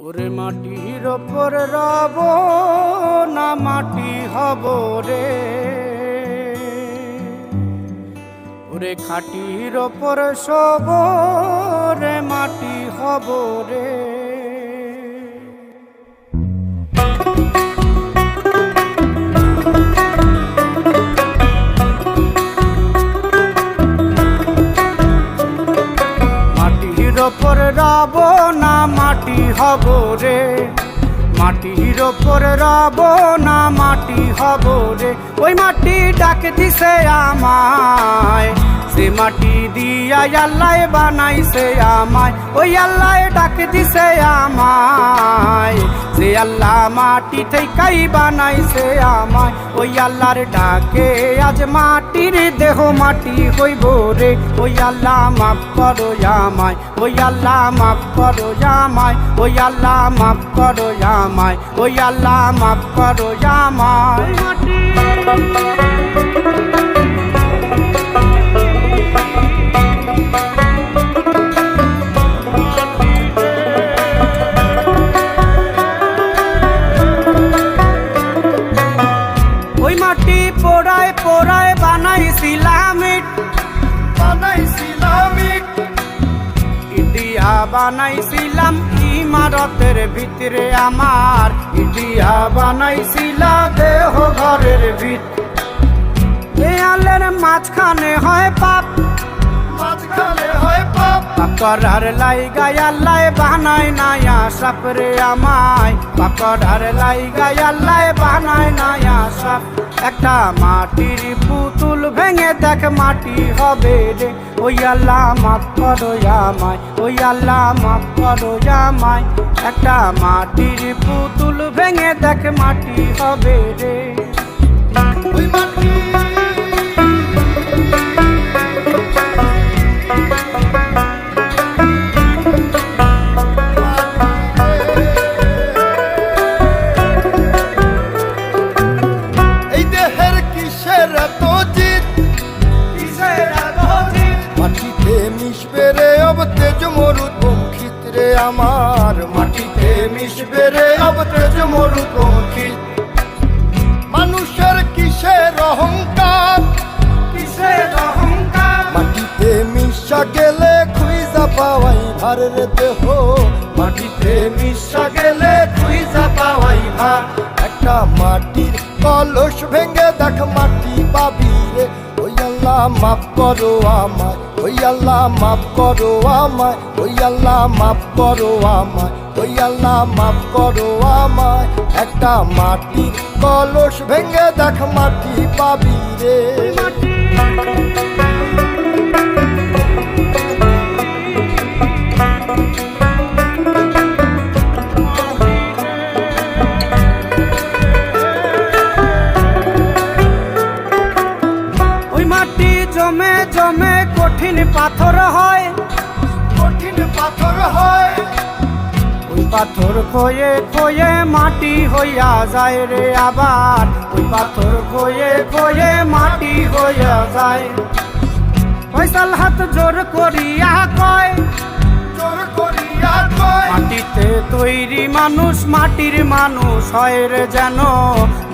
ওরে মাটির ওপর রব না মাটি হব রে, ওরে খাটির ওপর শোব রে মাটি হব রে। মাটির ওপর রব না মাটি হব রে, মাটির ওপর রব না মাটি হব রে। ওই মাটি ডাক দিছে আমায়, সে মাটি দিয়া আল্লাহ বানাইছে আমায়। ওই আল্লাহ ডাক দিছে আমায়, সে আল্লাহ মাটি থেকেই বানাইছে আমায়। ওই আল্লাহর ডাকে আজ মাটির দেহ মাটি হইব রে। ওই আল্লাহ মাফ করো আমায়, ওই আল্লাহ মাফ করো আমায়, ওই আল্লাহ মাফ করো আমায়, ওই আল্লাহ মাফ করো আমায়। ওই মাটি পোড়ায় পোড়ায় বানাইছিলাম ইট, ইটিয়া বানাইছিলাম ইমারতের ভিতরে আমার, ইটিয়া বানাইছিলাম দেহ ঘরের ভিত। দেয়ালের মাঝখানে হয় পাপ, মাঝখানে হয় পাপ, পাকড়ার লাইগায় আল্লাহ বানায় নায়া সাপ রে আমায়। পাকড়ার লাইগায় আল্লাহ বানায় নায়া সাপ। একটা মাটির পুতুল ভেঙে দেখ মাটি হবে রে। ওই আল্লাহ মাফ করো আমায়, ওই আল্লাহ মাফ করো আমায়। একটা মাটির পুতুল ভেঙে দেখ মাটি হবে রে। ওই মাটি আমার, মাটিতে মিশবে রে অব তেজ মরুপঙ্খিত। মানুষের কিসের অহংকার, কিসের অহংকার, মাটিতে মিশা গেলে খুঁজা পাওয়াই ভার রে দেহ। মাটিতে মিশা গেলে খুঁজা পাওয়াই ভার। একটা মাটির কলস ভেঙে দেখ মাটি পাবি রে। ওই আল্লাহ মাফ করো আমায়, ওই আল্লাহ মাফ করো আমায়, ওই আল্লাহ মাফ করো আমায়, ওই আল্লাহ মাফ করো আমায়। একটা মাটির কলস ভেঙে দেখ মাটি পাবি রে। জমে জমে কঠিন পাথর হয়, কঠিন পাথর হয়। ওই পাথর খয়ে খয়ে মাটি হইয়া যায় রে আবার। ওই পাথর খয়ে খয়ে মাটি হইয়া যায়। ফয়সাল হাত জোর করিয়া কয়, জোর করিয়া কয়, মাটিতে তৈরি মানুষ মাটির মানুষ হয় রে যেন।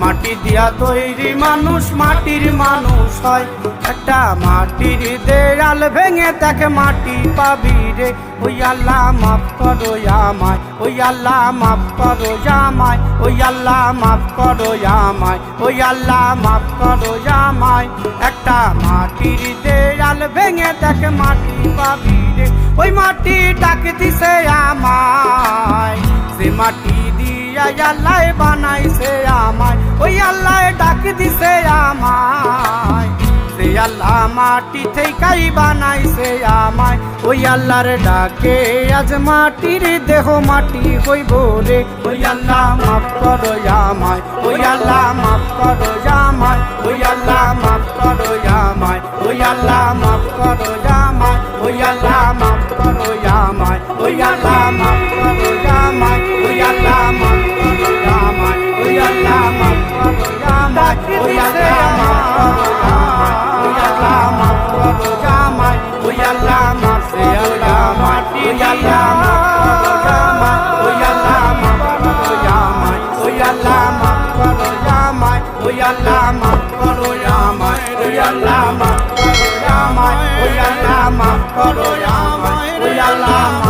মাটি দিয়া তৈরি মানুষ মাটির মানুষ হয়। একটা মাটির দেয়াল ভেঙে দেখ মাটি পাবি রে। ওই আল্লাহ মাফ করো আমায়, ওই আল্লাহ মাফ করো আমায়, ওই আল্লাহ মাফ করো আমায়, ওই আল্লাহ মাফ করো আমায়। একটা মাটির দেয়াল ভেঙে দেখ মাটি পাবি রে। ওই মাটি ডাক দিছে আমায়, সে মাটি দিয়া আল্লাহ বানাইছে আমায়। ওই আল্লাহ ডাক দিছে আমায়, সে আল্লাহ মাটি থেকেই বানাইছে আমায়। ওই আল্লাহর ডাকে আজ মাটির দেহ মাটি হইব রে। ওই আল্লাহ মাফ করো আমায়, ওই আল্লাহ মাফ করো আমায়, ওই আল্লাহ মাফ করো আমায়, ওই আল্লাহ মাফ করো আমায়, ওই আল্লাহ মাফ করো আমায়, ওই আল্লাহ মাফ করো আমায়, ওই আল্লাহ মাফ করো আমায়, ওই আল্লাহ মাফ করো আমায়, ওই আল্লাহ মাফ করো আমায়, ওই আল্লাহ মাফ করো আমায়, ওই আল্লাহ মাফ করো আমায়, ওই আল্লাহ মাফ করো আমায়, ওই আল্লাহ ওই আল্লাহ মাফ করো আমায় ওই আল্লাহ মাফ করো আমায় ওই আল্লাহ মাফ করো আমায় ওই আল্লাহ